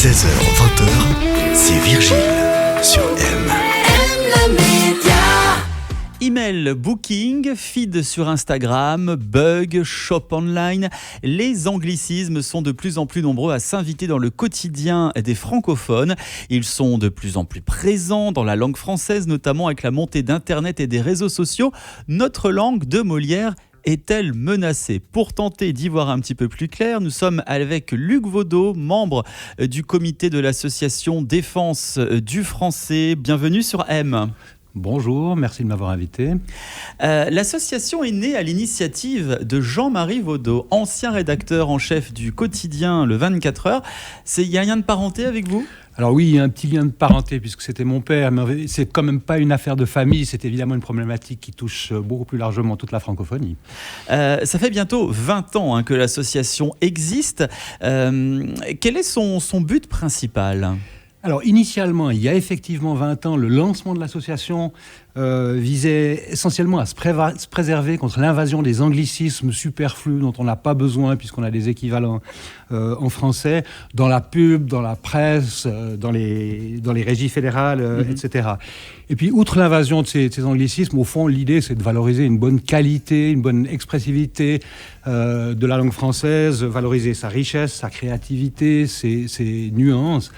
16h-20h, c'est Virgile sur M. Email, booking, feed sur Instagram, bug, shop online. Les anglicismes sont de plus en plus nombreux à s'inviter dans le quotidien des francophones. Ils sont de plus en plus présents dans la langue française, notamment avec la montée d'Internet et des réseaux sociaux. Notre langue de Molière est-elle menacée ? Pour tenter d'y voir un petit peu plus clair, nous sommes avec Luc Vaudot, membre du comité de l'association Défense du français. Bienvenue sur M. Bonjour, merci de m'avoir invité. L'association est née à l'initiative de Jean-Marie Vaudot, ancien rédacteur en chef du quotidien Le 24 heures. Il y a un lien de parenté avec vous ? Alors oui, il y a un petit lien de parenté puisque c'était mon père, mais c'est quand même pas une affaire de famille, c'est évidemment une problématique qui touche beaucoup plus largement toute la francophonie. Ça fait bientôt 20 ans que l'association existe. Quel est son but principal ? Alors initialement, il y a effectivement 20 ans, le lancement de l'association visait essentiellement à se préserver contre l'invasion des anglicismes superflus dont on n'a pas besoin puisqu'on a des équivalents en français, dans la pub, dans la presse, dans les régies fédérales, etc. Et puis, outre l'invasion de ces anglicismes, au fond, l'idée, c'est de valoriser une bonne qualité, une bonne expressivité de la langue française, valoriser sa richesse, sa créativité, ses nuances.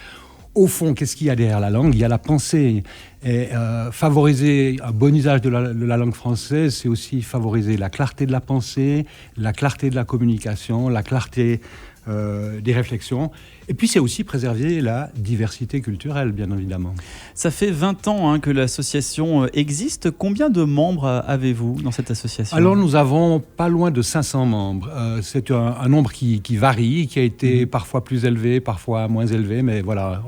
Au fond, qu'est-ce qu'il y a derrière la langue ? Il y a la pensée. Et favoriser un bon usage de la langue française, c'est aussi favoriser la clarté de la pensée, la clarté de la communication, la clarté des réflexions. Et puis, c'est aussi préserver la diversité culturelle, bien évidemment. Ça fait 20 ans que l'association existe. Combien de membres avez-vous dans cette association ? Alors, nous avons pas loin de 500 membres. C'est un nombre qui varie, qui a été parfois plus élevé, parfois moins élevé. Mais voilà,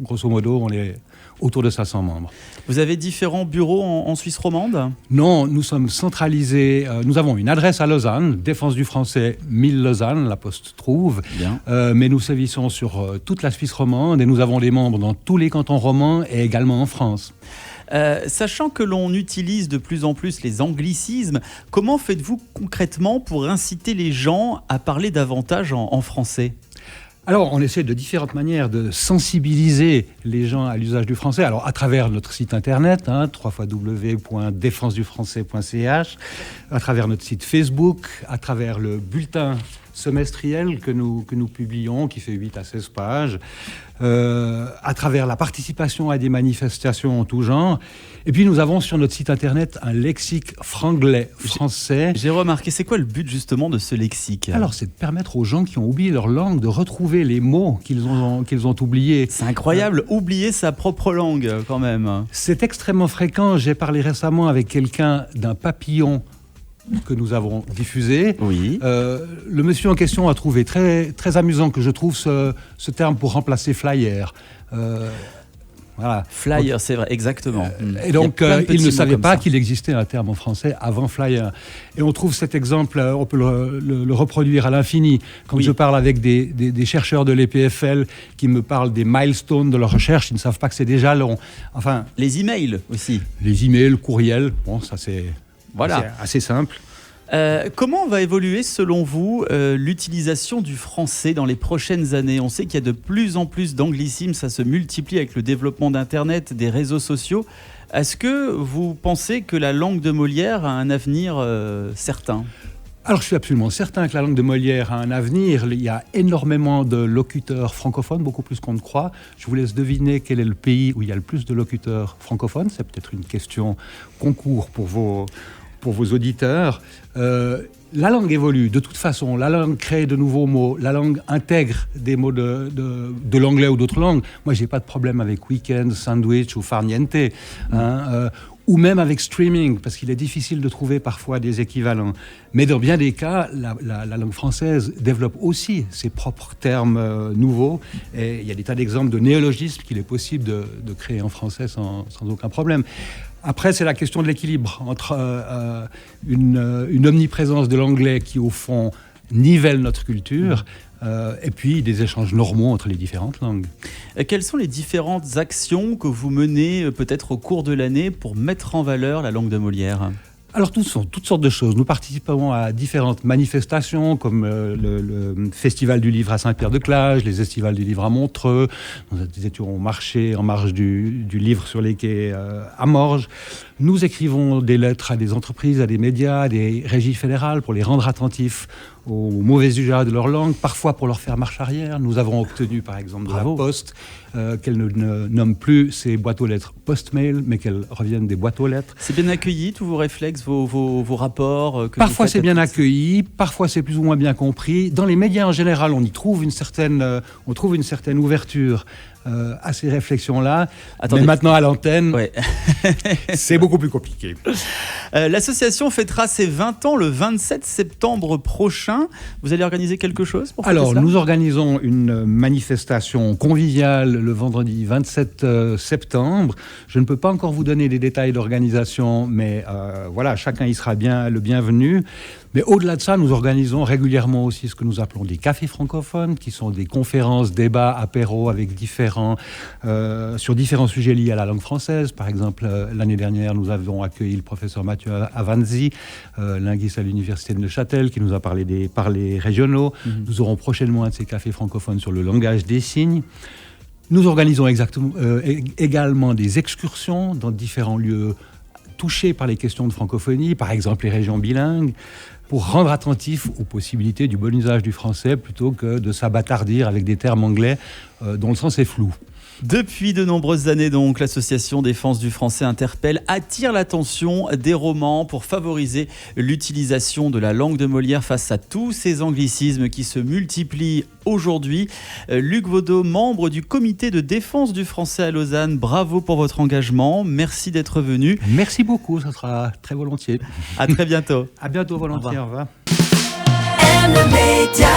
grosso modo, on est autour de 500 membres. Vous avez différents bureaux en Suisse romande ? Non, nous sommes centralisés. Nous avons une adresse à Lausanne, Défense du français 1000 Lausanne, la Poste trouve. Mais nous sévissons sur toute la Suisse romande et nous avons des membres dans tous les cantons romans et également en France. Sachant que l'on utilise de plus en plus les anglicismes, comment faites-vous concrètement pour inciter les gens à parler davantage en français ? Alors, on essaie de différentes manières de sensibiliser les gens à l'usage du français. Alors, à travers notre site internet, www.defensedufrançais.ch, à travers notre site Facebook, à travers le bulletin semestriel que nous publions, qui fait 8 à 16 pages, à travers la participation à des manifestations en tout genre. Et puis, nous avons sur notre site internet un lexique franglais français. J'ai remarqué, c'est quoi le but justement de ce lexique ? Alors, c'est de permettre aux gens qui ont oublié leur langue de retrouver les mots qu'ils ont oubliés. C'est incroyable, oublier sa propre langue quand même. C'est extrêmement fréquent. J'ai parlé récemment avec quelqu'un d'un papillon que nous avons diffusé. Oui. Le monsieur en question a trouvé très, très amusant que je trouve ce terme pour remplacer flyer. Voilà. Flyer, c'est vrai, exactement. Et donc, il ne savait pas qu'il existait un terme en français avant flyer. Et on trouve cet exemple, on peut le reproduire à l'infini. Quand je parle avec des chercheurs de l'EPFL qui me parlent des milestones de leur recherche, ils ne savent pas que c'est déjà long. Enfin, les emails aussi. Les emails, courriels, bon, ça c'est assez simple. Comment va évoluer, selon vous, l'utilisation du français dans les prochaines années ? On sait qu'il y a de plus en plus d'anglicismes, ça se multiplie avec le développement d'Internet, des réseaux sociaux. Est-ce que vous pensez que la langue de Molière a un avenir certain ? Alors, je suis absolument certain que la langue de Molière a un avenir. Il y a énormément de locuteurs francophones, beaucoup plus qu'on ne croit. Je vous laisse deviner quel est le pays où il y a le plus de locuteurs francophones. C'est peut-être une question concours pour vos auditeurs. La langue évolue. De toute façon, la langue crée de nouveaux mots. La langue intègre des mots de l'anglais ou d'autres langues. Moi, j'ai pas de problème avec week-end, sandwich ou farniente. Ou même avec streaming, parce qu'il est difficile de trouver parfois des équivalents. Mais dans bien des cas, la langue française développe aussi ses propres termes nouveaux. Et il y a des tas d'exemples de néologismes qu'il est possible de créer en français sans aucun problème. Après, c'est la question de l'équilibre entre une omniprésence de l'anglais qui, au fond, nivelle notre culture, et puis des échanges normaux entre les différentes langues. Quelles sont les différentes actions que vous menez peut-être au cours de l'année pour mettre en valeur la langue de Molière ? Alors, toutes sortes de choses. Nous participons à différentes manifestations, comme le Festival du livre à Saint-Pierre-de-Clage, les Estivales du livre à Montreux. Nous étions au marché en marge du livre sur les quais à Morges. Nous écrivons des lettres à des entreprises, à des médias, à des régies fédérales pour les rendre attentifs au mauvais usage de leur langue, parfois pour leur faire marche arrière. Nous avons obtenu, par exemple, de la Poste qu'elle ne nomme plus ses boîtes aux lettres post-mail, mais qu'elles reviennent des boîtes aux lettres. C'est bien accueilli, tous vos réflexes, vos rapports Parfois c'est bien accueilli, parfois c'est plus ou moins bien compris. Dans les médias en général, on trouve une certaine ouverture à ces réflexions-là. Attendez. Mais maintenant à l'antenne, Ouais. c'est beaucoup plus compliqué. L'association fêtera ses 20 ans le 27 septembre prochain. Vous allez organiser quelque chose pour fêter Alors, ça ? nous organisons une manifestation conviviale le vendredi 27 septembre. Je ne peux pas encore vous donner les détails d'organisation, mais voilà, chacun y sera bien le bienvenu. Mais au-delà de ça, nous organisons régulièrement aussi ce que nous appelons des cafés francophones, qui sont des conférences, débats, apéros avec sur différents sujets liés à la langue française. Par exemple, l'année dernière, nous avons accueilli le professeur Mathieu Avanzi, linguiste à l'université de Neuchâtel, qui nous a parlé des parlers régionaux. Nous aurons prochainement un de ces cafés francophones sur le langage des signes. Nous organisons également des excursions dans différents lieux touchés par les questions de francophonie, par exemple les régions bilingues, pour rendre attentifs aux possibilités du bon usage du français plutôt que de s'abattardir avec des termes anglais dont le sens est flou. Depuis de nombreuses années, donc, l'association Défense du français interpelle, attire l'attention des romans pour favoriser l'utilisation de la langue de Molière face à tous ces anglicismes qui se multiplient aujourd'hui. Luc Vaudot, membre du comité de défense du français à Lausanne, bravo pour votre engagement. Merci d'être venu. Merci beaucoup, ça sera très volontiers. À très bientôt. À bientôt, volontiers. Au revoir. M-Media.